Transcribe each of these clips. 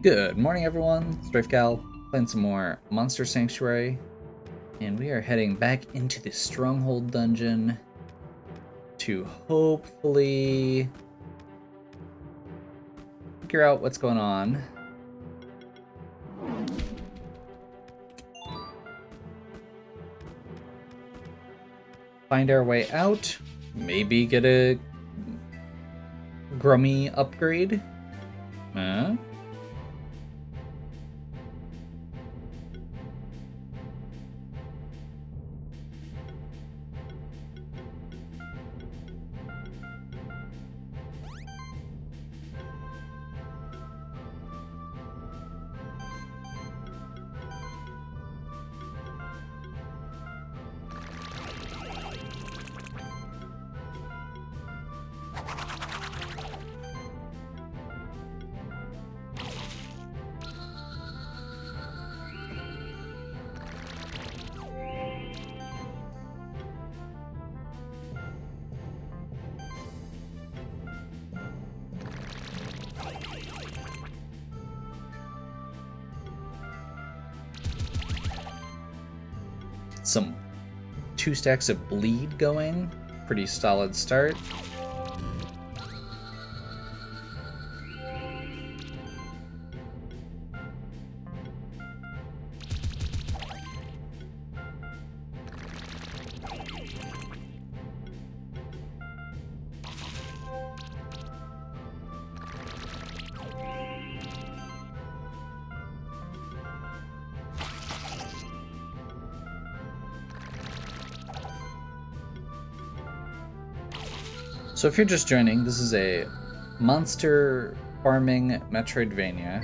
Good morning, everyone. StrafeGal playing some more Monster Sanctuary, and we are heading back into the Stronghold dungeon to hopefully figure out what's going on. Find our way out, maybe get a Grummy upgrade. Some 2 stacks of bleed going. Pretty solid start. So if you're just joining, this is a monster farming Metroidvania.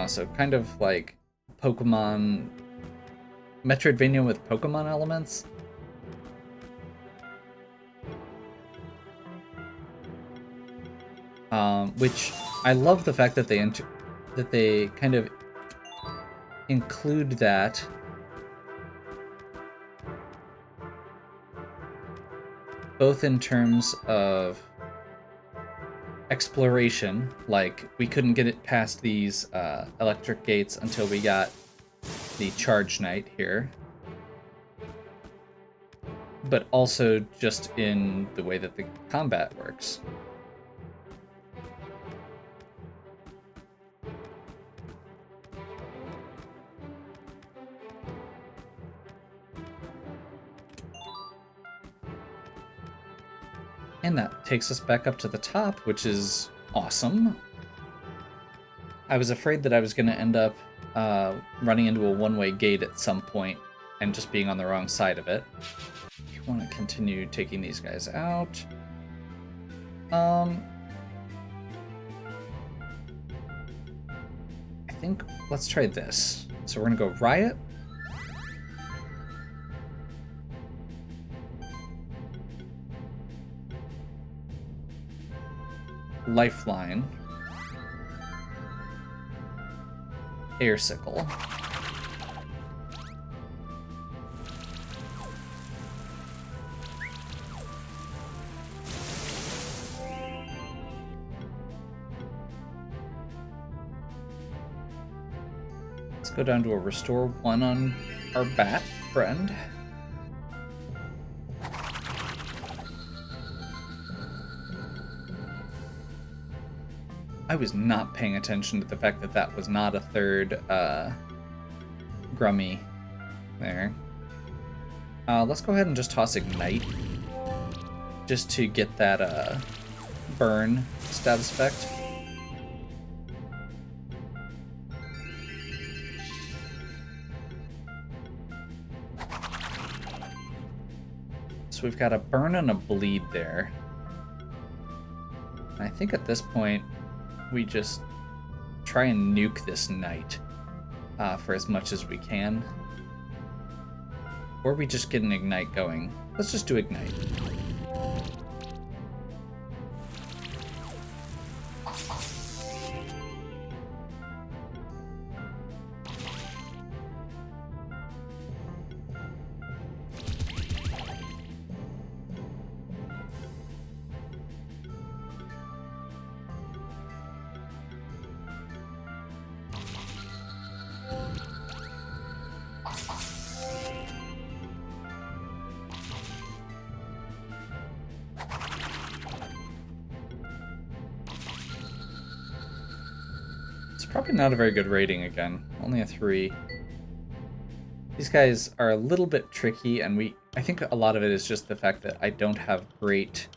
So kind of like Pokemon... Metroidvania with Pokemon elements. Which I love the fact that they kind of include that both in terms of exploration, like we couldn't get it past these electric gates until we got the Charge Knight here, but also just in the way that the combat works. And that takes us back up to the top, which is awesome. I was afraid that I was going to end up running into a one-way gate at some point and just being on the wrong side of it. You want to continue taking these guys out. I think let's try this. So we're going to go Riot. Lifeline. Air Sickle. Let's go down to a Restore 1 on our bat friend. I was not paying attention to the fact that that was not a third Grummy there. Let's go ahead and just toss Ignite, just to get that burn status effect. So we've got a burn and a bleed there. And I think at this point, we just try and nuke this knight for as much as we can. Or we just get an Ignite going. Let's just do Ignite. It's probably not a very good rating again. Only a 3. These guys are a little bit tricky, and I think a lot of it is just the fact that I don't have great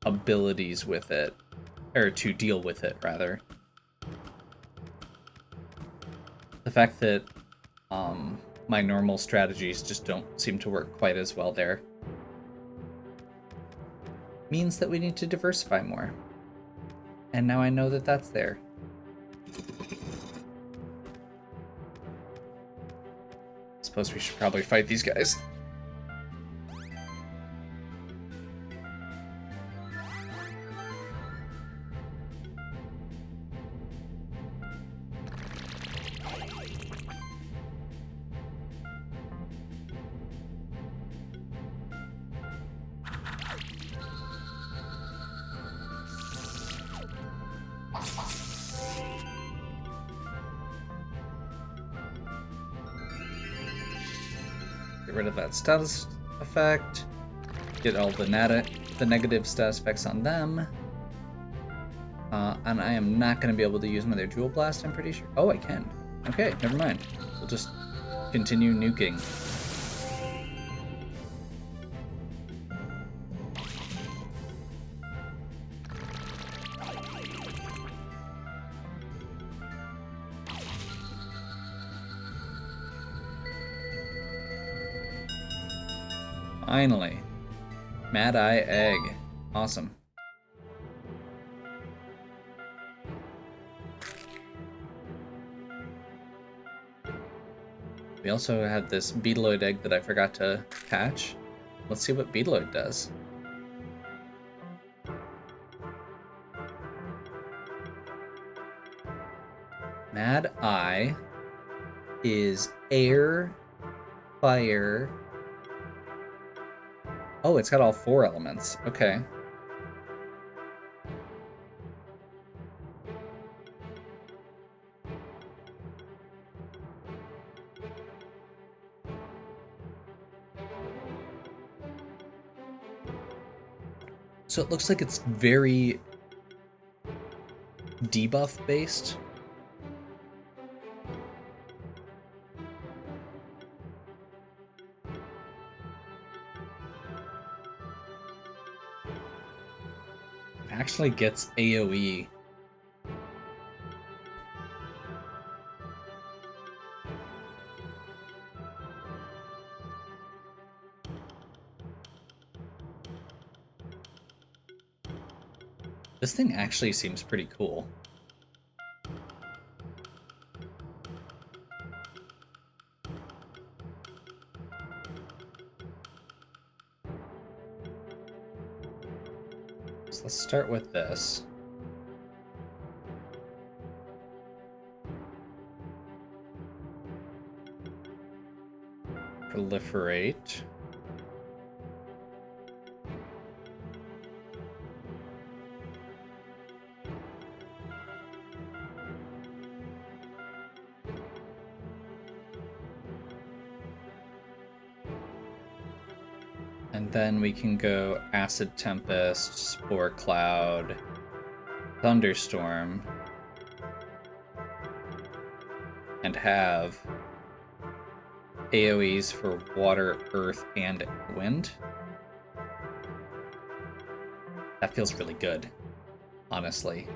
abilities with it, or to deal with it, rather. The fact that my normal strategies just don't seem to work quite as well there means that we need to diversify more. And now I know that that's there. Suppose we should probably fight these guys. Get rid of that status effect. Get all the negative status effects on them. And I am not going to be able to use another Jewel Blast, I'm pretty sure. Oh, I can. Okay, never mind. We'll just continue nuking. Finally. Mad Eye Egg. Awesome. We also have this Beetleoid egg that I forgot to catch. Let's see what Beetleoid does. Mad Eye is air, fire. Oh, it's got all 4 elements. Okay. So it looks like it's very debuff based. It actually gets AoE. This thing actually seems pretty cool. So let's start with this. Proliferate. And then we can go Acid Tempest, Spore Cloud, Thunderstorm, and have AoEs for Water, Earth, and Wind. That feels really good, honestly.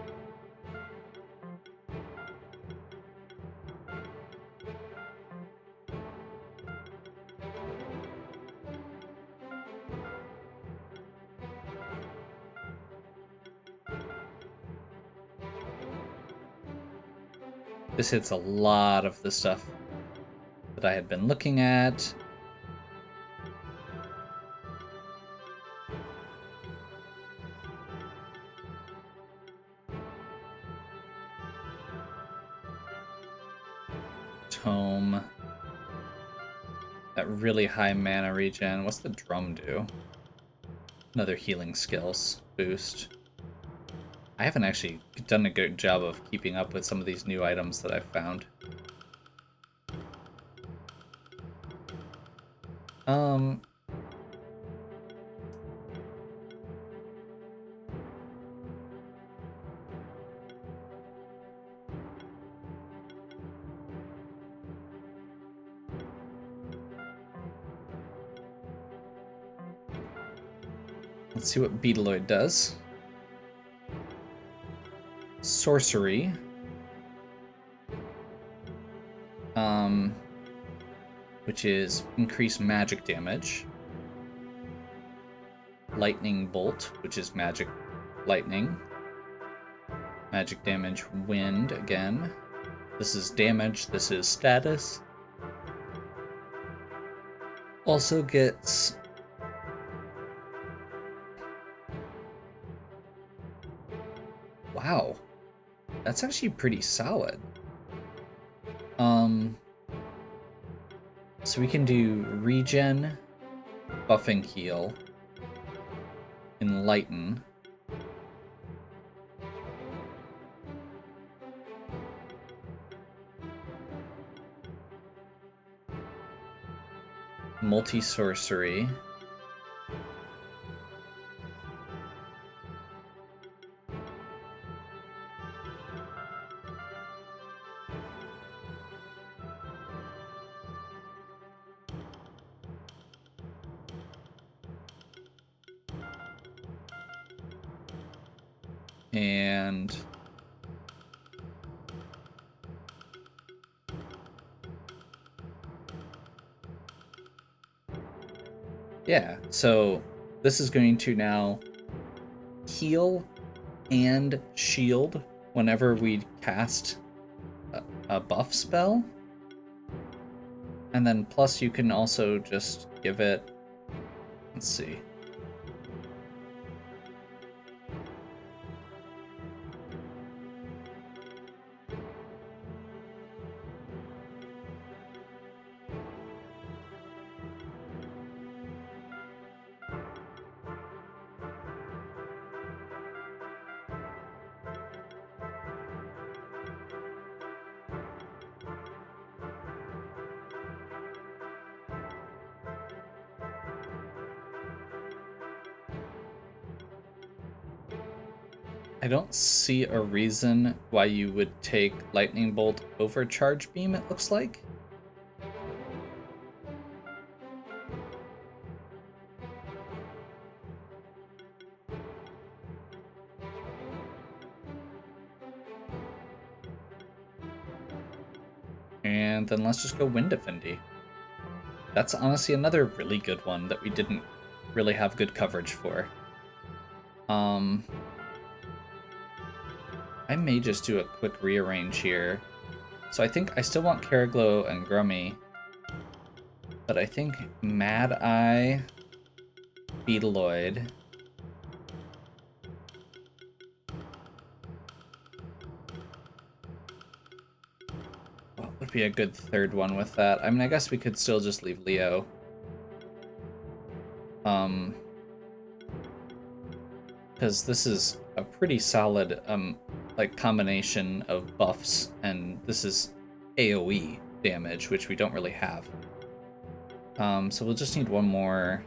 This hits a lot of the stuff that I had been looking at. Tome. That really high mana regen. What's the drum do? Another healing skills boost. I haven't actually done a good job of keeping up with some of these new items that I've found. Let's see what Beetleoid does. Sorcery. Which is increased magic damage. Lightning Bolt, which is magic lightning. Magic damage wind again. This is damage, this is status. Also gets wow. That's actually pretty solid. So we can do regen, buffing heal, enlighten. Multi-sorcery. And yeah, so this is going to now heal and shield whenever we cast a buff spell. And then plus you can also just give it, let's see. I don't see a reason why you would take Lightning Bolt over Charge Beam, it looks like. And then let's just go Wind Defendy. That's honestly another really good one that we didn't really have good coverage for. I may just do a quick rearrange here. So I think I still want Karaglow and Grummy, but I think Mad Eye, Beetleoid, what would be a good third one with that? I mean, I guess we could still just leave Leo. Because this is a pretty solid like combination of buffs, and this is AoE damage, which we don't really have. So we'll just need one more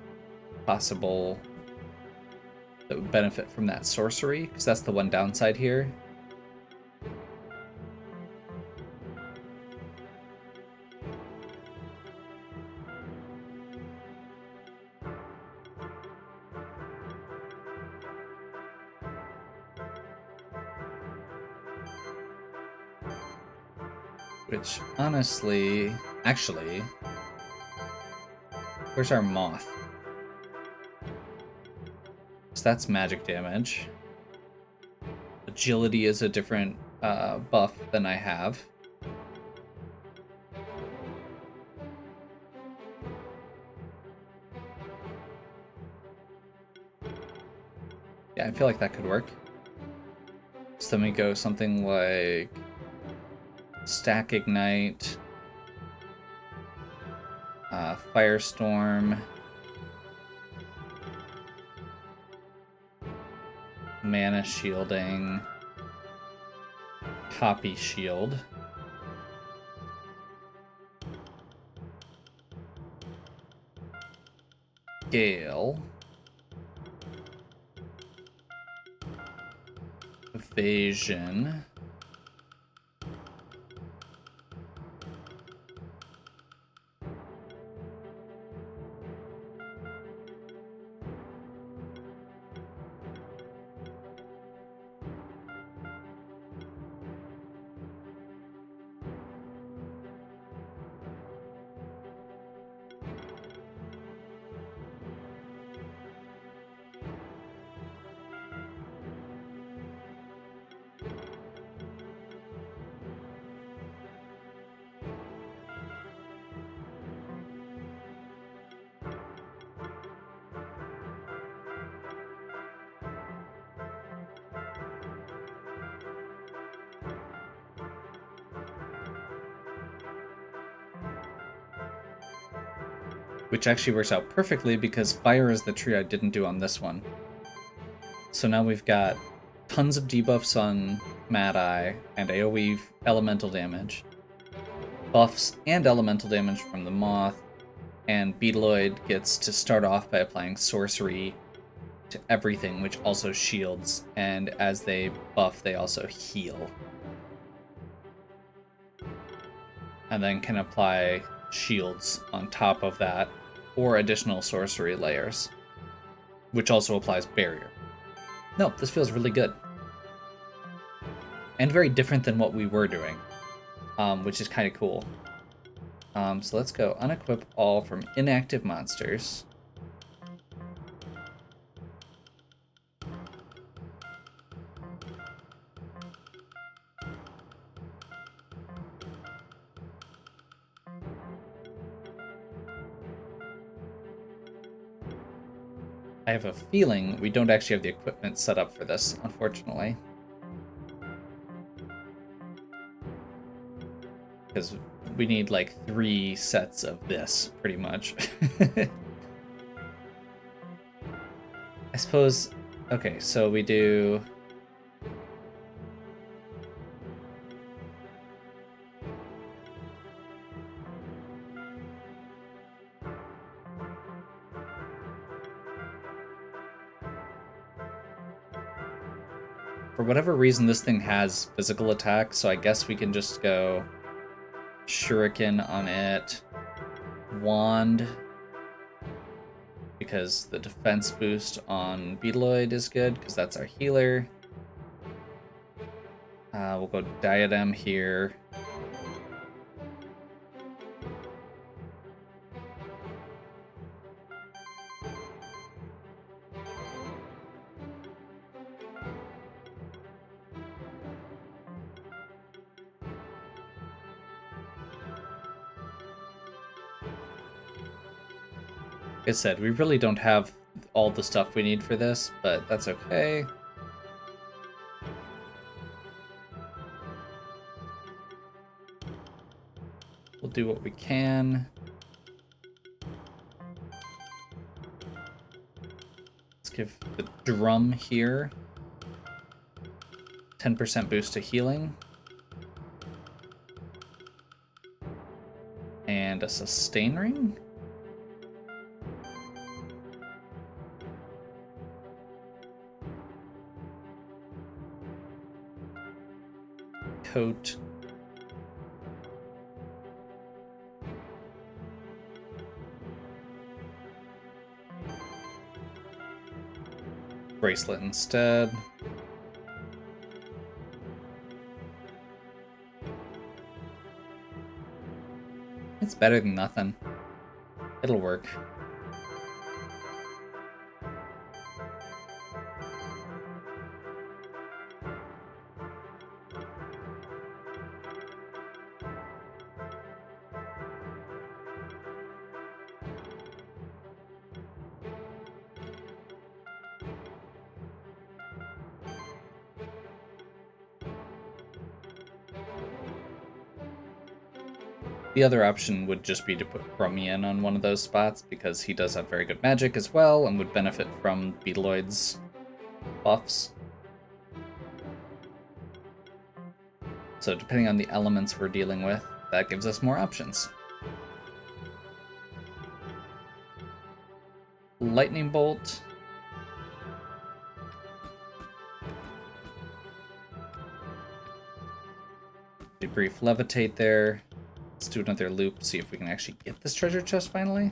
possible that would benefit from that sorcery, because that's the one downside here. Which, honestly, actually, where's our Moth? So that's magic damage. Agility is a different buff than I have. Yeah, I feel like that could work. So then we go something like Stack Ignite, Firestorm, Mana Shielding, Poppy Shield, Gale, Evasion, which actually works out perfectly because fire is the tree I didn't do on this one. So now we've got tons of debuffs on Mad Eye and AoE elemental damage, buffs and elemental damage from the Moth, and Beetleoid gets to start off by applying sorcery to everything, which also shields, and as they buff, they also heal. And then can apply shields on top of that, or additional sorcery layers, which also applies barrier. No, this feels really good. And very different than what we were doing, which is kind of cool. So let's go unequip all from inactive monsters. I have a feeling we don't actually have the equipment set up for this, unfortunately. Because we need like 3 sets of this, pretty much. I suppose... Okay, so we do... For whatever reason, this thing has physical attack, so I guess we can just go Shuriken on it, Wand, because the defense boost on Beetleoid is good, because that's our healer. We'll go Diadem here. Like I said, we really don't have all the stuff we need for this, but that's okay. We'll do what we can. Let's give the drum here 10% boost to healing. And a sustain ring? Coat. Bracelet instead. It's better than nothing. It'll work. The other option would just be to put Chromium on one of those spots, because he does have very good magic as well, and would benefit from Beetleoid's buffs. So depending on the elements we're dealing with, that gives us more options. Lightning Bolt. A brief levitate there. Let's do another loop, see if we can actually get this treasure chest finally.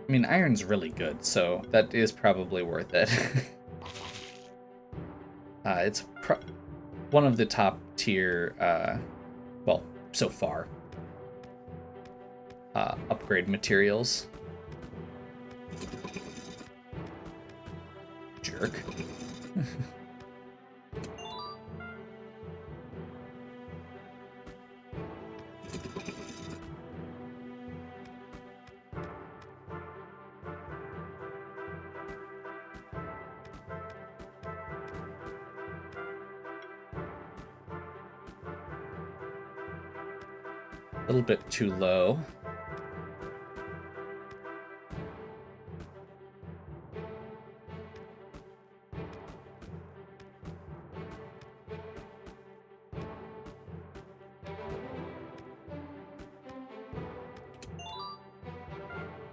I mean, iron's really good, so that is probably worth it. It's one of the top tier, well, so far, upgrade materials. Jerk. A little bit too low.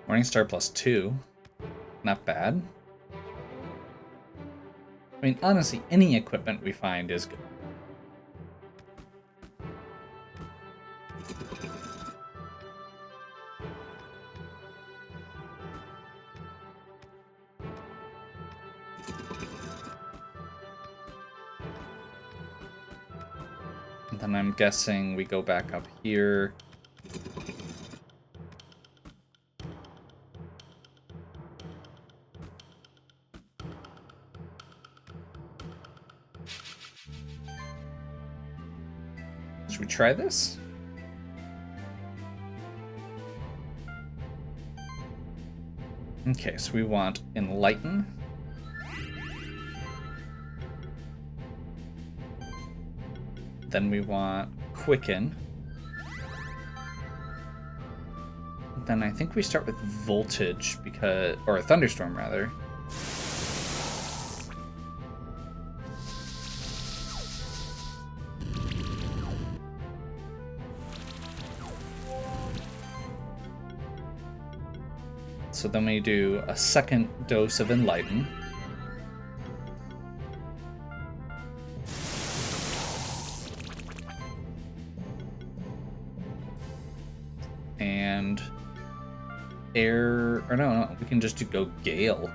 Morningstar +2. Not bad. I mean, honestly, any equipment we find is good. And then I'm guessing we go back up here. Should we try this? Okay, so we want Enlighten. Then we want Quicken. Then I think we start with Voltage because, or Thunderstorm rather. So then we do a second dose of Enlighten. And air, or no, we can just go Gale.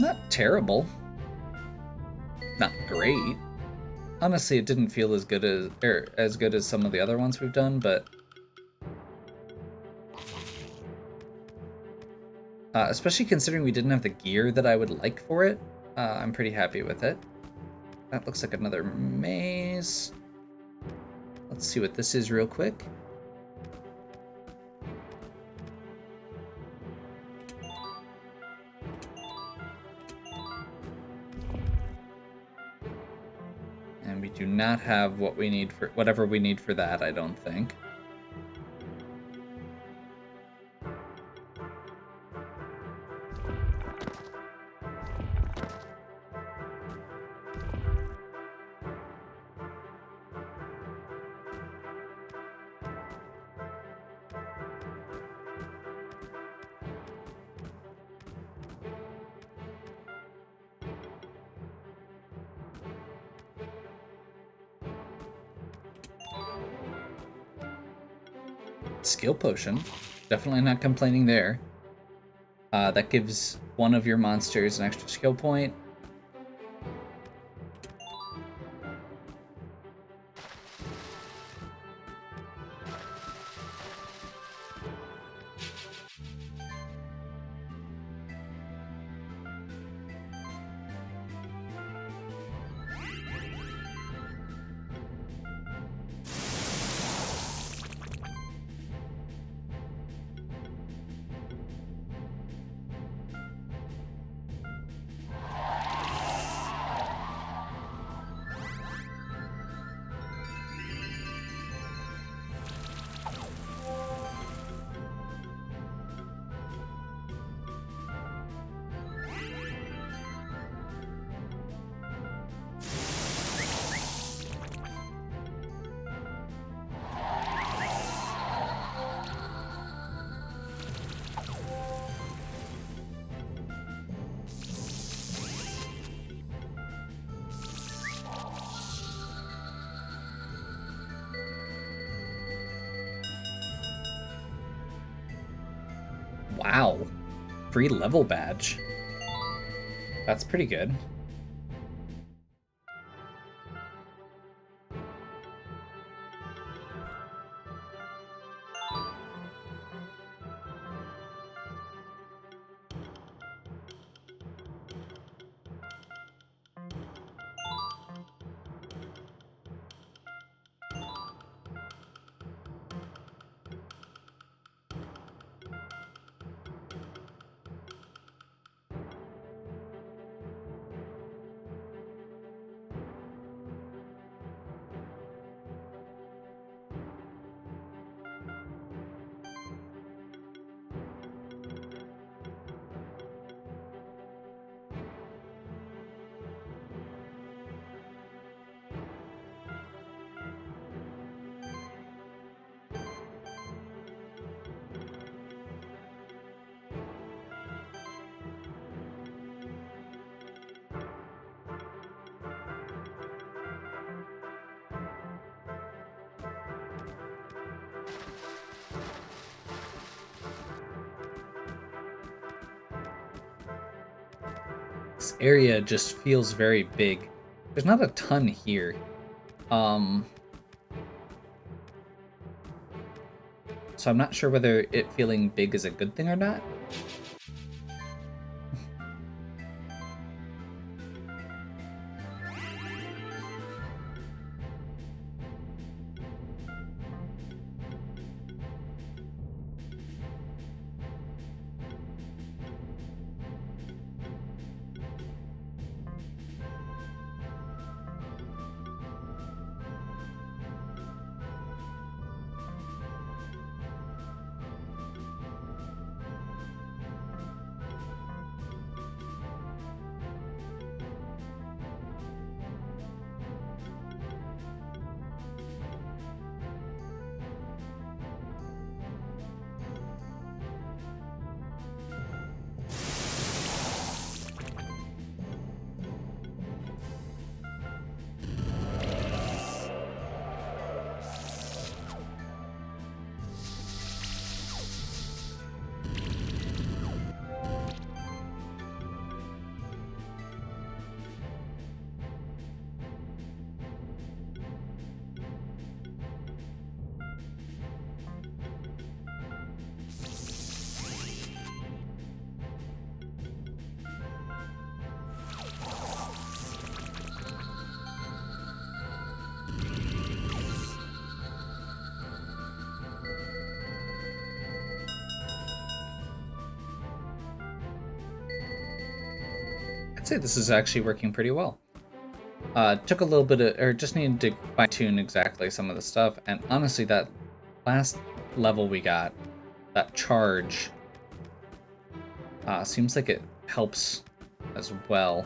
Not terrible. Not great. Honestly, it didn't feel as good as some of the other ones we've done, but especially considering we didn't have the gear that I would like for it, I'm pretty happy with it. That looks like another maze. Let's see what this is real quick. And we do not have what we need for whatever we need for that, I don't think. Skill potion. Definitely not complaining there. That gives one of your monsters an extra skill point. Wow. Free level badge. That's pretty good. This area just feels very big. There's not a ton here. So I'm not sure whether it feeling big is a good thing or not. I'd say this is actually working pretty well. Took a little bit of, or just needed to fine tune exactly some of the stuff, and honestly, that last level we got, that charge, seems like it helps as well.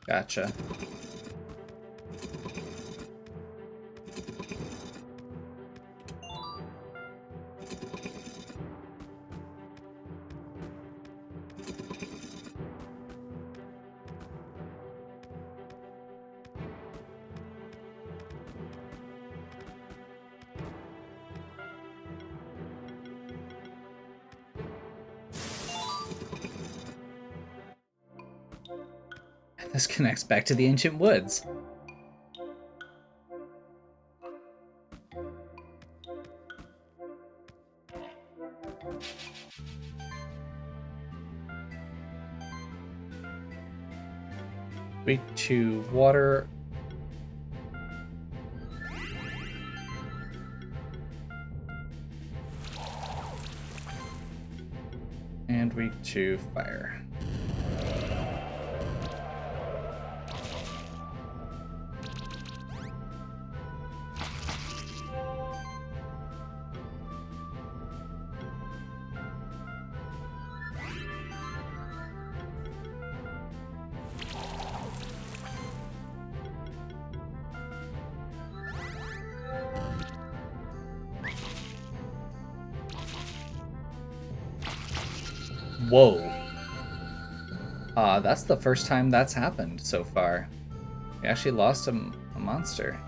Gotcha. This connects back to the ancient woods. Week 2 water. And week 2 fire. Whoa. That's the first time that's happened so far. We actually lost a monster.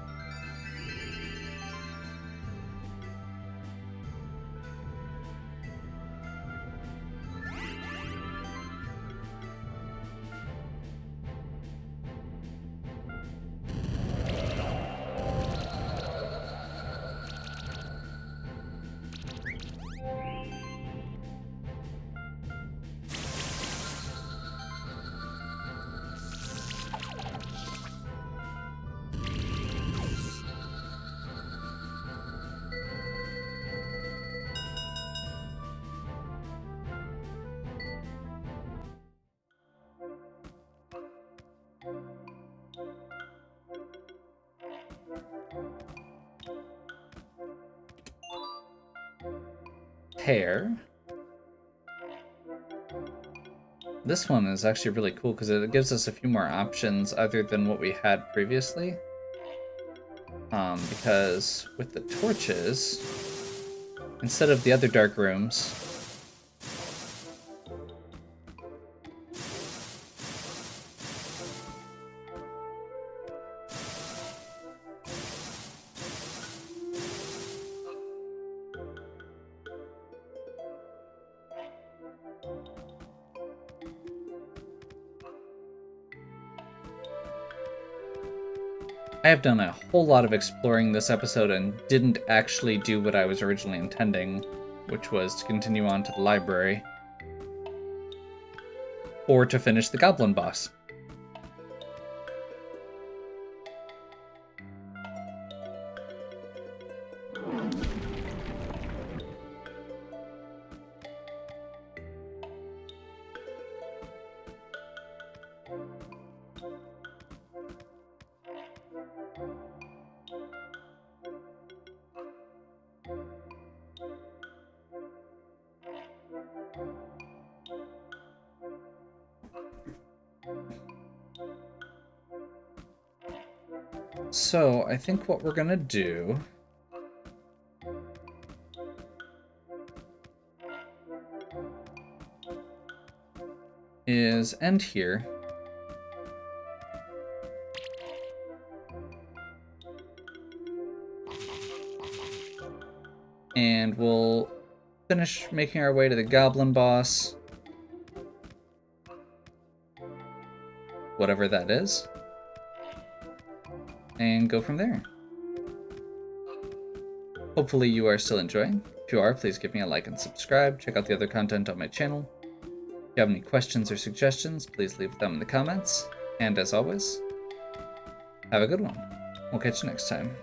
Hair. This one is actually really cool because it gives us a few more options other than what we had previously. Because with the torches, instead of the other dark rooms, I have done a whole lot of exploring this episode and didn't actually do what I was originally intending, which was to continue on to the library. Or to finish the goblin boss. So, I think what we're gonna do is end here. And we'll finish making our way to the goblin boss. Whatever that is. And go from there. Hopefully you are still enjoying. If you are, please give me a like and subscribe. Check out the other content on my channel. If you have any questions or suggestions, please leave them in the comments. And as always, have a good one. We'll catch you next time.